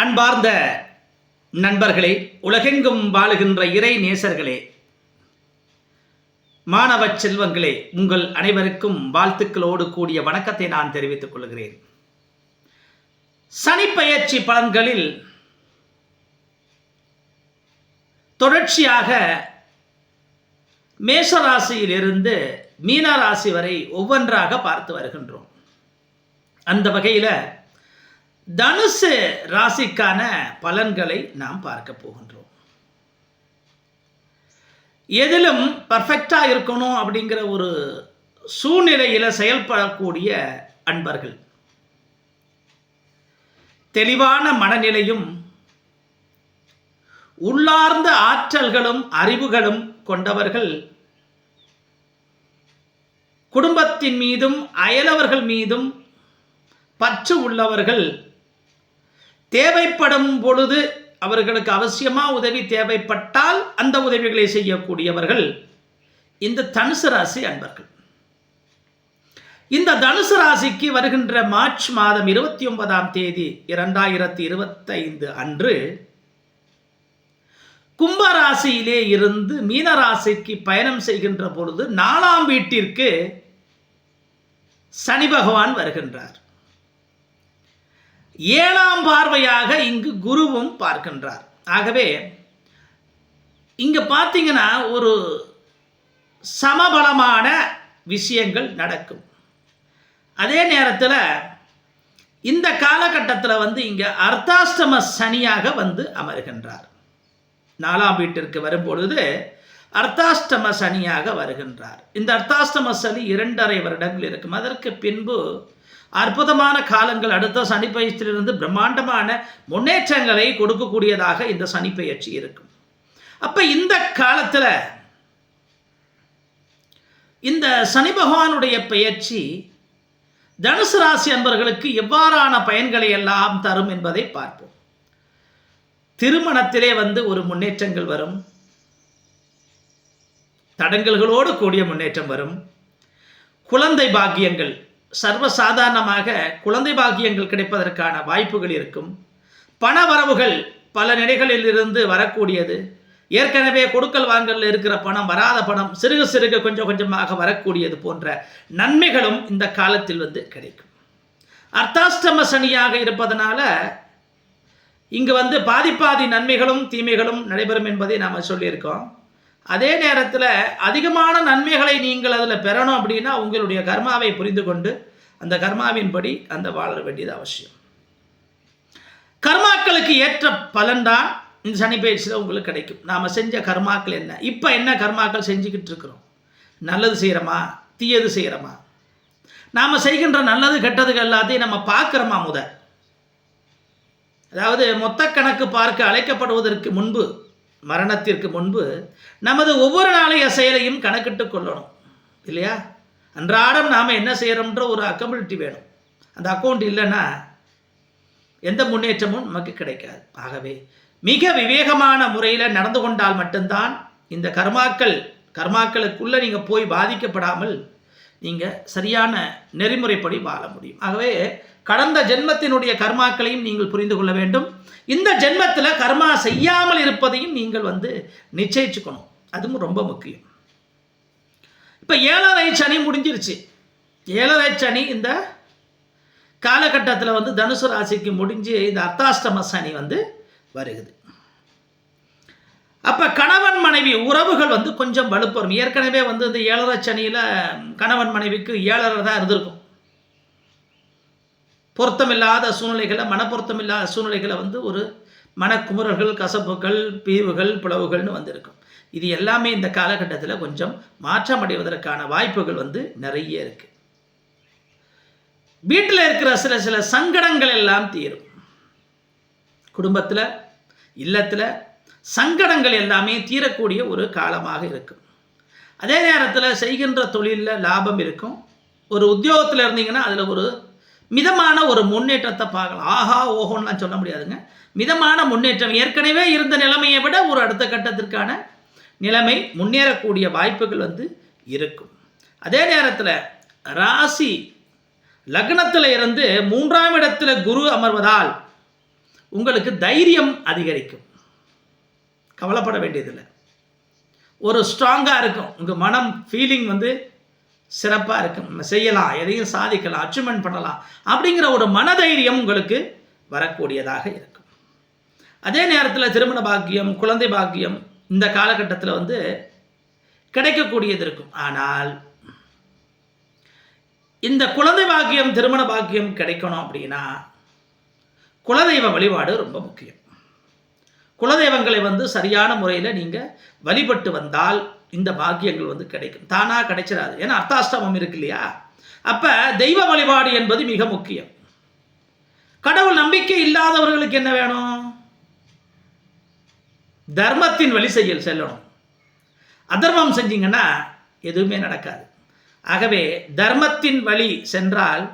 அன்பார்ந்த நண்பர்களே, உலகெங்கும் வாழுகின்ற இறை நேசர்களே, மாணவ செல்வங்களே, உங்கள் அனைவருக்கும் வாழ்த்துக்களோடு கூடிய வணக்கத்தை நான் தெரிவித்துக் கொள்கிறேன். சனிப்பெயர்ச்சி பலன்களில் தொடர்ச்சியாக மேஷராசியிலிருந்து மீனராசி வரை ஒவ்வொன்றாக பார்த்து வருகின்றோம். அந்த வகையில் தனுசு ராசிக்கான பலன்களை நாம் பார்க்க போகின்றோம். எதிலும் பர்ஃபெக்டா இருக்கணும் அப்படிங்கிற ஒரு சூழ்நிலையில் செயல்படக்கூடிய அன்பர்கள், தெளிவான மனநிலையும் உள்ளார்ந்த ஆற்றல்களும் அறிவுகளும் கொண்டவர்கள், குடும்பத்தின் மீதும் அயலவர்கள் மீதும் பற்று உள்ளவர்கள், தேவைப்படும் பொழுது அவர்களுக்கு அவசியமாக உதவி தேவைப்பட்டால் அந்த உதவிகளை செய்யக்கூடியவர்கள் இந்த தனுசு ராசி அன்பர்கள். இந்த தனுசு ராசிக்கு வருகின்ற மார்ச் மாதம் 29ஆம் தேதி 2025 அன்று கும்பராசியிலே இருந்து மீனராசிக்கு பயணம் செய்கின்ற பொழுது 4ஆம் வீட்டிற்கு சனி பகவான் வருகின்றார். 7ஆம் பார்வையாக இங்கு குருவும் பார்க்கின்றார். ஆகவே இங்க பார்த்தீங்கன்னா ஒரு சமபலமான விஷயங்கள் நடக்கும். அதே நேரத்தில் இந்த காலகட்டத்தில் இங்க அர்த்தாஷ்டம சனியாக அமர்கின்றார். 4ஆம் வீட்டிற்கு வரும்பொழுது அர்த்தாஷ்டம சனியாக வருகின்றார். இந்த அர்த்தாஷ்டம சனி 2.5 வருடங்கள் இருக்கும். அதற்கு பின்பு அற்புதமான காலங்கள், அடுத்த சனி பயிற்சியிலிருந்து பிரம்மாண்டமான முன்னேற்றங்களை கொடுக்கக்கூடியதாக இந்த சனி பயிற்சி இருக்கும். அப்ப இந்த காலத்தில் இந்த சனி பகவானுடைய பயிற்சி தனுசு ராசி அன்பர்களுக்கு எவ்வாறான பயன்களை எல்லாம் தரும் என்பதை பார்ப்போம். திருமணத்திலே ஒரு முன்னேற்றங்கள் வரும், தடங்கல்களோடு கூடிய முன்னேற்றம் வரும். குழந்தை பாக்கியங்கள், சர்வசாதாரணமாக குழந்தை பாக்கியங்கள் கிடைப்பதற்கான வாய்ப்புகள் இருக்கும். பண வரவுகள் பல நிலைகளில் இருந்து வரக்கூடியது. ஏற்கனவே கொடுக்கல் வாங்கல் இருக்கிற பணம், வராத பணம் சிறுக சிறுக கொஞ்சம் கொஞ்சமாக வரக்கூடியது போன்ற நன்மைகளும் இந்த காலத்தில் கிடைக்கும். அர்த்தாஷ்டம சனியாக இருப்பதனால இங்கு பாதி நன்மைகளும் தீமைகளும் நடைபெறும் என்பதை நாம் சொல்லியிருக்கோம். அதே நேரத்தில் அதிகமான நன்மைகளை நீங்கள் அதில் பெறணும் அப்படின்னா உங்களுடைய கர்மாவை புரிந்து கொண்டு அந்த கர்மாவின்படி வாழ வேண்டியது அவசியம். கர்மாக்களுக்கு ஏற்ற பலன்தான் இந்த சனி பயிற்சியில் உங்களுக்கு கிடைக்கும். நாம் செஞ்ச கர்மாக்கள் என்ன, இப்போ என்ன கர்மாக்கள் செஞ்சுக்கிட்டு இருக்கிறோம், நல்லது செய்கிறோமா தீயது செய்கிறோமா, நாம் செய்கின்ற நல்லது கெட்டதுகள் எல்லாத்தையும் நம்ம பார்க்குறோமா அதாவது மொத்த கணக்கு பார்க்க அழைக்கப்படுவதற்கு முன்பு, மரணத்திற்கு முன்பு நமது ஒவ்வொரு நாளைய செயலையும் கணக்கிட்டு கொள்ளணும் இல்லையா? அன்றாடம் நாம் என்ன செய்கிறோம்ன்ற ஒரு அக்கௌண்டபிலிட்டி வேணும். அந்த அக்கௌண்ட் இல்லைன்னா எந்த முன்னேற்றமும் நமக்கு கிடைக்காது. ஆகவே மிக விவேகமான முறையில் நடந்து கொண்டால் மட்டும்தான் இந்த கர்மாக்களுக்குள்ளே நீங்கள் போய் பாதிக்கப்படாமல் நீங்கள் சரியான நெறிமுறைப்படி வாழ முடியும். ஆகவே கடந்த ஜென்மத்தினுடைய கர்மாக்களையும் நீங்கள் புரிந்து கொள்ள வேண்டும். இந்த ஜென்மத்தில் கர்மா செய்யாமல் இருப்பதையும் நீங்கள் நிச்சயிச்சுக்கணும். அதுவும் ரொம்ப முக்கியம். இப்போ 7.5 சனி முடிஞ்சிருச்சு. 7.5 சனி இந்த காலகட்டத்தில் தனுசு ராசிக்கு முடிஞ்சு இந்த அர்த்தாஷ்டம சனி வருகுது. அப்போ கணவன் மனைவி உறவுகள் கொஞ்சம் வலுப்பெறும். ஏற்கனவே இந்த 7.5 சனியில் கணவன் மனைவிக்கு 7.5 தான் இருந்திருக்கும். பொருத்தமில்லாத சூழ்நிலைகளை, மனப்பொருத்தமில்லாத சூழ்நிலைகளை ஒரு மனக்குமுறல்கள், கசப்புகள், பிரிவுகள், பிளவுகள்னு வந்திருக்கும். இது எல்லாமே இந்த காலகட்டத்தில் கொஞ்சம் மாற்றம் அடைவதற்கான வாய்ப்புகள் நிறைய இருக்கு. வீட்டில் இருக்கிற சில சங்கடங்கள் எல்லாம் தீரும். குடும்பத்தில், இல்லத்தில் சங்கடங்கள் எல்லாமே தீரக்கூடிய ஒரு காலமாக இருக்கும். அதே நேரத்தில் செய்கின்ற தொழிலில் லாபம் இருக்கும். ஒரு உத்தியோகத்தில் இருந்தீங்கன்னா அதில் ஒரு மிதமான ஒரு முன்னேற்றத்தை பார்க்கலாம். ஆஹா ஓஹோன்னு சொல்ல முடியாதுங்க. மிதமான முன்னேற்றம், ஏற்கனவே இருந்த நிலைமையை விட ஒரு அடுத்த கட்டத்திற்கான நிலைமை முன்னேறக்கூடிய வாய்ப்புகள் இருக்கும். அதே நேரத்தில் ராசி லக்னத்தில் இருந்து 3ஆம் இடத்துல குரு அமர்வதால் உங்களுக்கு தைரியம் அதிகரிக்கும். கவலைப்பட வேண்டியதில்லை. ஒரு ஸ்ட்ராங்காக இருக்கும். உங்கள் மனம் ஃபீலிங் வந்து சிறப்பாக இருக்கும். நம்ம செய்யலாம், எதையும் சாதிக்கலாம், அச்சீவ்மெண்ட் பண்ணலாம் அப்படிங்கிற ஒரு மனதைரியம் உங்களுக்கு வரக்கூடியதாக இருக்கும். அதே நேரத்தில் திருமண பாக்கியம், குழந்தை பாக்கியம் இந்த காலகட்டத்தில் வந்து கிடைக்கக்கூடியது இருக்கும். ஆனால் இந்த குழந்தை பாக்கியம், திருமண பாக்கியம் கிடைக்கணும் அப்படின்னா குலதெய்வ வழிபாடு ரொம்ப முக்கியம். குலதெய்வங்களை வந்து சரியான முறையில் நீங்கள் வழிபட்டு வந்தால் இந்த பாக்கியங்கள் வந்து கிடைக்கும். தானாக கிடைச்சிடாது. ஏன்னா அர்த்தாஷ்டமம் இருக்கு இல்லையா? அப்போ தெய்வ வழிபாடு என்பது மிக முக்கியம். கடவுள் நம்பிக்கை இல்லாதவர்களுக்கு என்ன வேணும்? தர்மத்தின் வழி செல்லணும். அதர்மம் செஞ்சீங்கன்னா எதுவுமே நடக்காது. ஆகவே தர்மத்தின் வழி சென்றால்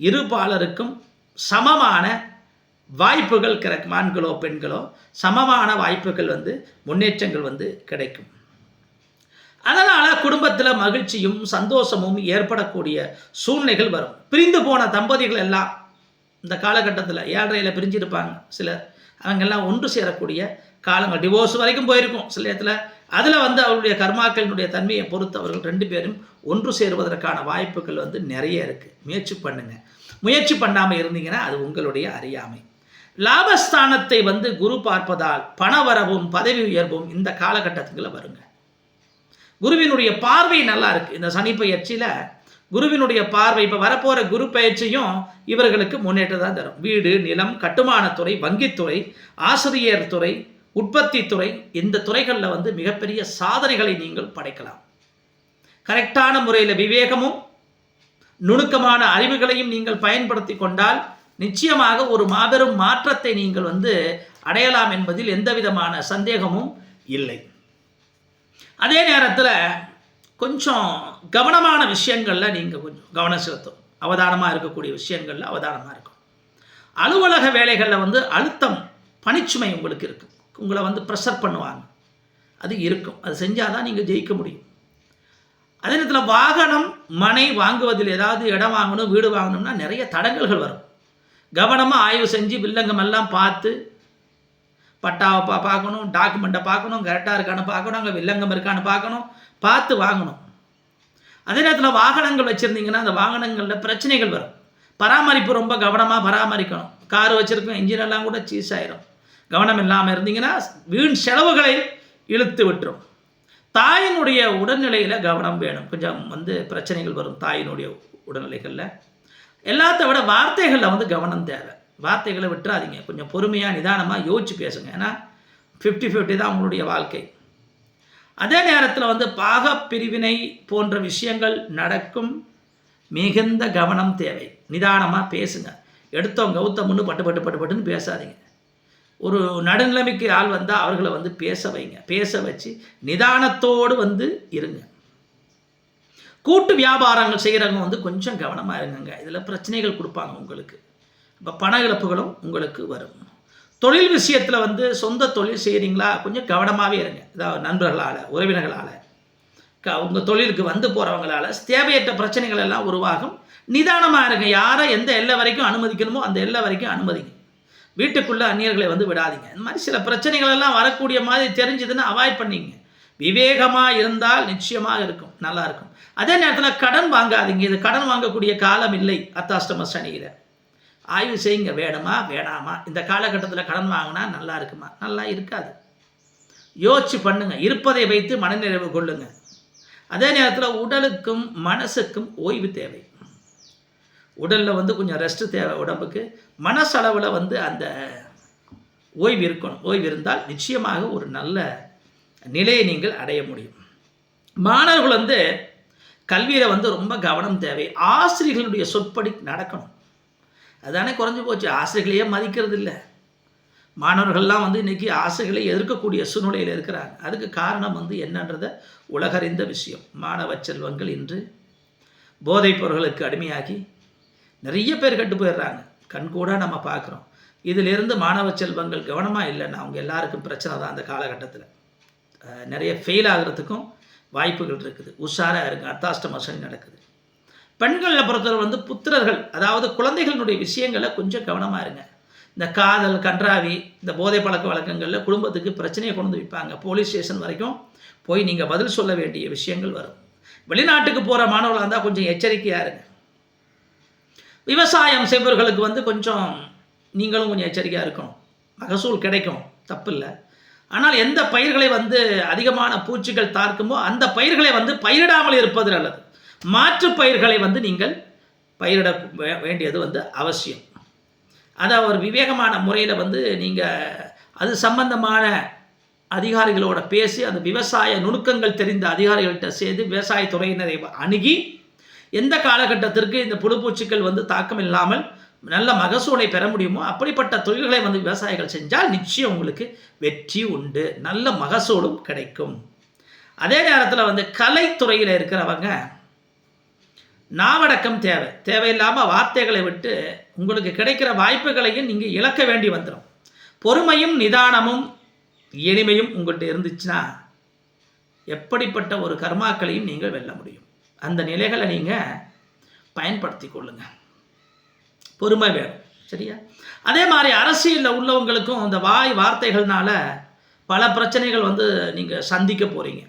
இருபாலருக்கும் சமமான வாய்ப்புகள் கிடைக்கும். ஆண்களோ பெண்களோ சமமான வாய்ப்புகள் வந்து முன்னேற்றங்கள் வந்து கிடைக்கும். அதனால் குடும்பத்தில் மகிழ்ச்சியும் சந்தோஷமும் ஏற்படக்கூடிய சூழ்நிலைகள் வரும். பிரிந்து போன தம்பதிகள் எல்லாம் இந்த காலகட்டத்தில் 7:30 பிரிஞ்சிருப்பாங்க சிலர். அவங்கெல்லாம் ஒன்று சேரக்கூடிய காலங்கள், டிவோர்ஸ் வரைக்கும் போயிருக்கும் சில இடத்துல. அதில் வந்து அவருடைய கர்மாக்களினுடைய தன்மையை பொறுத்து அவர்கள் 2 பேரும் ஒன்று சேருவதற்கான வாய்ப்புகள் வந்து நிறைய இருக்குது. முயற்சி பண்ணுங்கள். முயற்சி பண்ணாமல் இருந்தீங்கன்னா அது உங்களுடைய அறியாமை. லாபஸ்தானத்தை வந்து குரு பார்ப்பதால் பணவரவும் பதவி உயர்வும் இந்த காலகட்டத்துக்குள்ள வருங்க. குருவினுடைய பார்வை நல்லா இருக்குது. இந்த சனி பயிற்சியில் குருவினுடைய பார்வை, இப்போ வரப்போகிற குரு பயிற்சியும் இவர்களுக்கு முன்னேற்றம் தான் தரும். வீடு, நிலம், கட்டுமானத்துறை, வங்கித்துறை, ஆசிரியர் துறை, உற்பத்தி துறை, இந்த துறைகளில் வந்து மிகப்பெரிய சாதனைகளை நீங்கள் படைக்கலாம். கரெக்டான முறையில் விவேகமும் நுணுக்கமான அறிவுகளையும் நீங்கள் பயன்படுத்தி கொண்டால் நிச்சயமாக ஒரு மாபெரும் மாற்றத்தை நீங்கள் வந்து அடையலாம் என்பதில் எந்த விதமான சந்தேகமும் இல்லை. அதே நேரத்தில் கொஞ்சம் கவனமான விஷயங்களில் நீங்கள் கொஞ்சம் கவனம் செலுத்தும். அவதானமாக இருக்கக்கூடிய விஷயங்களில் அவதானமாக இருக்கும். அலுவலக வேலைகளில் வந்து அழுத்தம், பணிச்சுமை உங்களுக்கு இருக்கும். உங்களை வந்து ப்ரெஷர் பண்ணுவாங்க, அது இருக்கும். அது செஞ்சால் தான் நீங்கள் ஜெயிக்க முடியும். அதே நேரத்தில் வாகனம், மனை வாங்குவதில் ஏதாவது இடம் வாங்கணும், வீடு வாங்கணும்னா நிறைய தடங்கல்கள் வரும். கவனமாக ஆய்வு செஞ்சு வில்லங்கம் எல்லாம் பார்த்து பட்டாவை பார்க்கணும், டாக்குமெண்ட்டை பார்க்கணும், கரெக்டாக இருக்கான்னு பார்க்கணும், அங்கே வில்லங்கம் இருக்கான்னு பார்க்கணும், பார்த்து வாங்கணும். அதே நேரத்தில் வாகனங்கள் வச்சுருந்தீங்கன்னா அந்த வாகனங்களில் பிரச்சனைகள் வரும். பராமரிப்பு ரொம்ப கவனமாக பராமரிக்கணும். கார் வச்சுருக்கோம், இன்ஜினெல்லாம் கூட சீஸ் ஆயிரும். கவனம் இல்லாமல் இருந்தீங்கன்னா வீண் செலவுகளை இழுத்து விட்டுரும். தாயினுடைய உடல்நிலையில் கவனம் வேணும். கொஞ்சம் வந்து பிரச்சனைகள் வரும் தாயினுடைய உடல்நிலைகளில். எல்லாத்த விட வார்த்தைகளில் வந்து கவனம் தேவை. வார்த்தைகளை விட்டுறாதீங்க. கொஞ்சம் பொறுமையாக நிதானமாக யோசிச்சு பேசுங்க. ஏன்னா 50-50 தான் உங்களுடைய வாழ்க்கை. அதே நேரத்தில் வந்து பாகப்பிரிவினை போன்ற விஷயங்கள் நடக்கும். மிகுந்த கவனம் தேவை. நிதானமாக பேசுங்க. எடுத்தவங்க கௌத்தமுன்னு பட்டுன்னு பேசாதீங்க. ஒரு நடுநிலைமைக்கு ஆள் வந்தால் அவர்களை வந்து பேச வைங்க. பேச வச்சு நிதானத்தோடு வந்து இருங்க. கூட்டு வியாபாரங்கள் செய்கிறவங்க வந்து கொஞ்சம் கவனமாக இருங்க. இதில் பிரச்சனைகள் கொடுப்பாங்க உங்களுக்கு. இப்போ பண இழப்புகளும் உங்களுக்கு வரும். தொழில் விஷயத்தில் வந்து சொந்த தொழில் செய்கிறீங்களா, கொஞ்சம் கவனமாகவே இருங்க. அதாவது நண்பர்களால், உறவினர்களால், உங்கள் தொழிலுக்கு வந்து போகிறவங்களால் தேவையற்ற பிரச்சனைகள் எல்லாம் உருவாகும். நிதானமாக இருங்க. யாரை எந்த எல்லை வரைக்கும் அனுமதிக்கணுமோ அந்த எல்லை வரைக்கும் அனுமதிங்க. வீட்டுக்குள்ளே அந்நியர்களை வந்து விடாதீங்க. இந்த மாதிரி சில பிரச்சனைகள் எல்லாம் வரக்கூடிய மாதிரி தெரிஞ்சதுன்னா அவாய்ட் பண்ணிங்க. விவேகமாக இருந்தால் நிச்சயமாக இருக்கும், நல்லா இருக்கும். அதே நேரத்தில் கடன் வாங்காதீங்க. இது கடன் வாங்கக்கூடிய காலம் இல்லை. அர்த்தாஷ்டம சனியில் ஆய்வு செய்யுங்க. வேணுமா வேணாமா, இந்த காலகட்டத்தில் கடன் வாங்கினா நல்லா இருக்குமா, நல்லா இருக்காது. யோசிச்சு பண்ணுங்க. இருப்பதை வைத்து மனநிறைவு கொள்ளுங்க. அதே நேரத்தில் உடலுக்கும் மனசுக்கும் ஓய்வு தேவை. உடலில் வந்து கொஞ்சம் ரெஸ்ட் தேவை உடம்புக்கு. மனசளவில் வந்து அந்த ஓய்வு இருக்கணும். ஓய்வு இருந்தால் நிச்சயமாக ஒரு நல்ல நிலையை நீங்கள் அடைய முடியும். மாணவர்கள் வந்து கல்வியில் வந்து ரொம்ப கவனம் தேவை. ஆசிரியர்களுடைய சொற்படி நடக்கணும். அதுதானே குறைஞ்சி போச்சு. ஆசிரியர்களையே மதிக்கிறது இல்லை. மாணவர்கள்லாம் வந்து இன்றைக்கி ஆசிரியர்களை எதிர்க்கக்கூடிய சூழ்நிலையில் இருக்கிறாங்க. அதுக்கு காரணம் வந்து என்னன்றதை உலகறிந்த விஷயம். மாணவ செல்வங்கள் இன்று போதைப் பொருட்களுக்கு அடிமையாகி நிறைய பேர் கெட்டு போயிடுறாங்க. கண்கூட நம்ம பார்க்குறோம். இதிலிருந்து மாணவ செல்வங்கள் கவனமாக இல்லைன்னா அவங்க எல்லாருக்கும் பிரச்சனை தான். அந்த காலகட்டத்தில் நிறைய ஃபெயில் ஆகிறதுக்கும் வாய்ப்புகள் இருக்குது. உஷாராக இருங்க. அர்த்தாஷ்டம சனி நடக்குது. பெண்களை பொறுத்தவரை வந்து புத்திரர்கள், அதாவது குழந்தைகளுடைய விஷயங்களை கொஞ்சம் கவனமாக இருங்க. இந்த காதல் கன்றாவி இந்த போதை பழக்க வழக்கங்களில் குடும்பத்துக்கு பிரச்சனையை கொண்டு வந்து வைப்பாங்க. போலீஸ் ஸ்டேஷன் வரைக்கும் போய் நீங்கள் பதில் சொல்ல வேண்டிய விஷயங்கள் வரும். வெளிநாட்டுக்கு போகிற மாணவர்களாக இருந்தால் கொஞ்சம் எச்சரிக்கையாக இருங்க. விவசாயம் செய்பவர்களுக்கு கொஞ்சம் நீங்களும் கொஞ்சம் எச்சரிக்கையாக இருக்கணும். மகசூல் கிடைக்கும், தப்பு இல்லை. ஆனால் எந்த பயிர்களை அதிகமான பூச்சிகள் தாக்குமோ அந்த பயிர்களை பயிரிடாமல் இருப்பது நல்லது. மாற்று பயிர்களை நீங்கள் பயிரிட வேண்டியது அவசியம். அதை ஒரு விவேகமான முறையில் நீங்கள் அது சம்பந்தமான அதிகாரிகளோட பேசி அந்த விவசாய நுணுக்கங்கள் தெரிந்த அதிகாரிகள்கிட்ட சேர்ந்து விவசாயத்துறையினரை அணுகி எந்த காலகட்டத்திற்கு இந்த புழுப்பூச்சிகள் தாக்கம் இல்லாமல் நல்ல மகசூலை பெற முடியுமோ அப்படிப்பட்ட தொழில்களை விவசாயிகள் செஞ்சால் நிச்சயம் உங்களுக்கு வெற்றி உண்டு, நல்ல மகசூலும் கிடைக்கும். அதே நேரத்தில் கலைத்துறையில் இருக்கிறவங்க நாவடக்கம் தேவையில்லாமல் வார்த்தைகளை விட்டு உங்களுக்கு கிடைக்கிற வாய்ப்புகளையும் நீங்கள் இழக்க வேண்டி வந்துடும். பொறுமையும் நிதானமும் எளிமையும் உங்கள்கிட்ட இருந்துச்சுன்னா எப்படிப்பட்ட ஒரு கர்மாக்களையும் நீங்கள் வெல்ல முடியும். அந்த நிலைகளை நீங்கள் பயன்படுத்தி கொள்ளுங்கள். பொறுமை வேணும், சரியா? அதே மாதிரி அரசியலில் உள்ளவங்களுக்கும் இந்த வார்த்தைகள்னால பல பிரச்சனைகள் நீங்கள் சந்திக்க போகிறீங்க.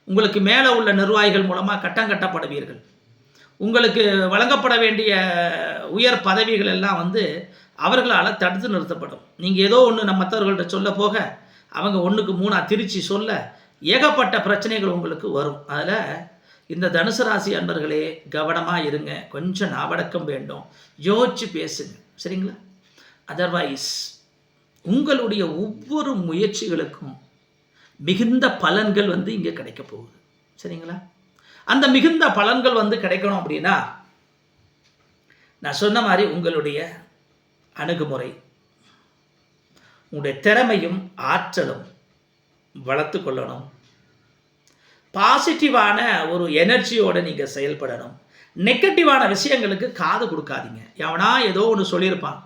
உங்களுக்கு மேலே உள்ள நிர்வாகிகள் மூலமாக கட்டப்படுவீர்கள். உங்களுக்கு வழங்கப்பட வேண்டிய உயர் பதவிகள் எல்லாம் அவர்களால் தடுத்து நிறுத்தப்படும். நீங்கள் ஏதோ ஒன்று மற்றவர்கள்ட்ட சொல்ல போக அவங்க 1க்கு 3 திருச்சி சொல்ல ஏகப்பட்ட பிரச்சனைகள் உங்களுக்கு வரும். அதில் இந்த தனுசு ராசி அன்பர்களே கவனமாக இருங்க. கொஞ்சம் நாவடக்கம் வேண்டும், யோசிச்சு பேசுங்க, சரிங்களா? அதர்வைஸ் உங்களுடைய ஒவ்வொரு முயற்சிகளுக்கும் மிகுந்த பலன்கள் இங்கே கிடைக்க போகுது, சரிங்களா? அந்த மிகுந்த பலன்கள் கிடைக்கணும் அப்படின்னா நான் சொன்ன மாதிரி உங்களுடைய அணுகுமுறை, உங்களுடைய திறமையும் ஆற்றலும் வளர்த்து கொள்ளணும். பாசிட்டிவான ஒரு எனர்ஜியோடு நீங்கள் செயல்படணும். நெகட்டிவான விஷயங்களுக்கு காது கொடுக்காதீங்க. எவனா ஏதோ ஒன்று சொல்லியிருப்பான்,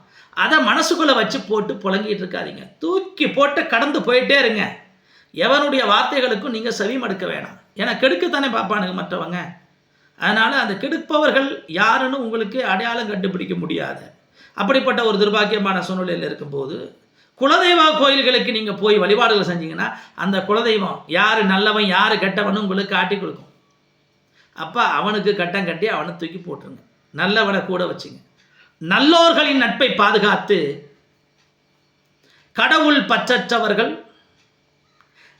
அதை மனசுக்குள்ளே வச்சு போட்டு புழங்கிட்டு இருக்காதீங்க. தூக்கி போட்டு கடந்து போயிட்டே இருங்க. எவனுடைய வார்த்தைகளுக்கும் நீங்கள் செவி மடுக்க வேணாம். ஏன்னா கெடுக்கத்தானே பார்ப்பானுங்க மற்றவங்க. அதனால் அந்த கெடுப்பவர்கள் யாருன்னு உங்களுக்கு அடையாளம் கண்டுபிடிக்க முடியாது. அப்படிப்பட்ட ஒரு துர்பாக்கியமான சூழ்நிலையில் இருக்கும்போது குலதெய்வ கோயில்களுக்கு நீங்கள் போய் வழிபாடுகள் செஞ்சீங்கன்னா அந்த குலதெய்வம் யார் நல்லவன் யார் கெட்டவனும் உங்களுக்கு காட்டி கொடுக்கும். அப்போ அவனுக்கு கட்டம் கட்டி அவனை தூக்கி போட்டுருங்க, நல்லவனை கூட வச்சுங்க. நல்லோர்களின் நட்பை பாதுகாத்து கடவுள் பற்றற்றவர்கள்,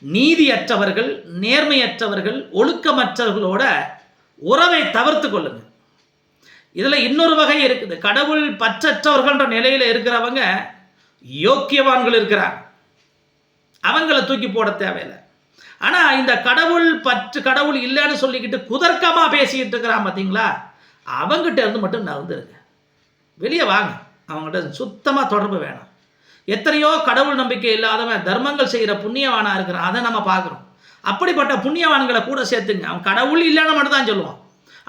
நீதியற்றவர்கள், நேர்மையற்றவர்கள், ஒழுக்கமற்றவர்களோட உறவை தவிர்த்து கொள்ளுங்க. இதில் இன்னொரு வகை இருக்குது. கடவுள் பற்றற்றவர்கள்ன்ற நிலையில் இருக்கிறவங்க யோக்கியவான்கள் இருக்கிறாங்க, அவங்கள தூக்கி போட தேவையில்லை. ஆனால் இந்த கடவுள் இல்லைன்னு சொல்லிக்கிட்டு குதர்க்கமாக பேசிக்கிட்டு இருக்கிறான் பார்த்தீங்களா, அவங்ககிட்ட இருந்து மட்டும் நான் வந்துருங்க, வெளியே வாங்க. அவங்ககிட்ட சுத்தமாக தொடர்பு வேணாம். எத்தனையோ கடவுள் நம்பிக்கை இல்லாதவன் தர்மங்கள் செய்கிற புண்ணியவானாக இருக்கிறான், அதை நம்ம பார்க்குறோம். அப்படிப்பட்ட புண்ணியவான்களை கூட சேர்த்துங்க. அவன் கடவுள் இல்லைன்னு மட்டும் தான் சொல்லுவான்.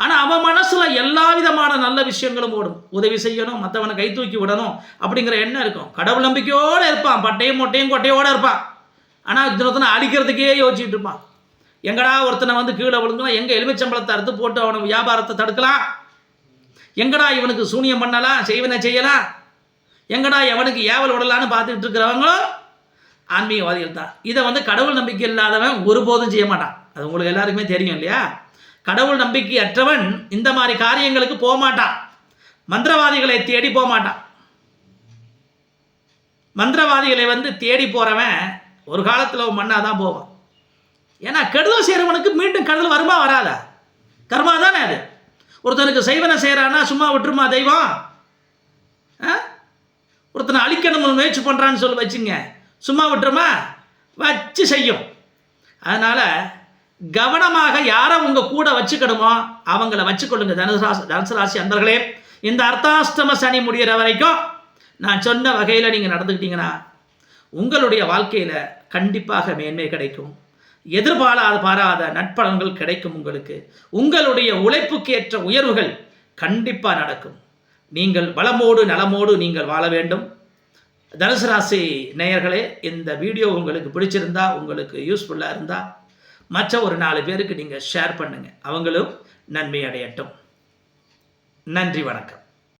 ஆனால் அவன் மனசில் எல்லா விதமான நல்ல விஷயங்களும் ஓடும். உதவி செய்யணும், மற்றவனை கை தூக்கி விடணும் அப்படிங்கிற எண்ணம் இருக்கும். கடவுள் நம்பிக்கையோடு இருப்பான், பட்டையும் மொட்டையும் கொட்டையோடு இருப்பான். ஆனால் தினத்தின அழிக்கிறதுக்கே யோசிச்சுட்டு இருப்பான். எங்கடா ஒருத்தனை கீழே விழுங்கலாம், எங்கே எலுமிச்சம்பளத்தை அறுத்து போட்டு அவனை வியாபாரத்தை தடுக்கலாம், எங்கடா இவனுக்கு சூனியம் பண்ணலாம், செய்வனை செய்யலாம், எங்கடா எவனுக்கு ஏவல் விடலான்னு பார்த்துக்கிட்டு இருக்கிறவங்களும் ஆன்மீகவாதிகள் தான். இதை கடவுள் நம்பிக்கை இல்லாதவன் ஒருபோதும் செய்ய மாட்டான். அது உங்களுக்கு எல்லாருக்குமே தெரியும் இல்லையா? கடவுள் நம்பிக்கை அற்றவன் இந்த மாதிரி காரியங்களுக்கு போக மாட்டான். மந்திரவாதிகளை தேடி போக மாட்டான். மந்திரவாதிகளை தேடி போகிறவன் ஒரு காலத்தில் மண்ணாக தான் போவான். ஏன்னா கெடுதல் செய்கிறவனுக்கு மீண்டும் கெடுதல் வருமா வராதா? கர்மா தானே அது. ஒருத்தனுக்கு செய்வனை செய்கிறான்னா சும்மா விட்டுருமா தெய்வம்? ஒருத்தனை அழிக்கணும்னு முயற்சி பண்ணுறான்னு சொல்லி வச்சுங்க, சும்மா விட்டுருமா? வச்சு செய்யும். அதனால் கவனமாக யாரை உங்கள் கூட வச்சுக்கணுமோ அவங்கள வச்சுக்கொள்ளுங்க. தனுசு ராசி அன்பர்களே, இந்த அர்த்தாஷ்டம சனி முடிகிற வரைக்கும் நான் சொன்ன வகையில் நீங்கள் நடந்துக்கிட்டீங்கன்னா உங்களுடைய வாழ்க்கையில் கண்டிப்பாக மேன்மை கிடைக்கும். பாராத நட்பலன்கள் கிடைக்கும். உங்களுடைய உழைப்புக்கு ஏற்ற உயர்வுகள் கண்டிப்பாக நடக்கும். நீங்கள் வளமோடு நலமோடு நீங்கள் வாழ வேண்டும். தனுசு ராசி நேயர்களே, இந்த வீடியோ உங்களுக்கு பிடிச்சிருந்தா, உங்களுக்கு யூஸ்ஃபுல்லாக இருந்தால் மற்ற ஒரு 4 பேருக்கு நீங்கள் ஷேர் பண்ணுங்கள். அவங்களும் நன்மை அடையட்டும். நன்றி, வணக்கம்.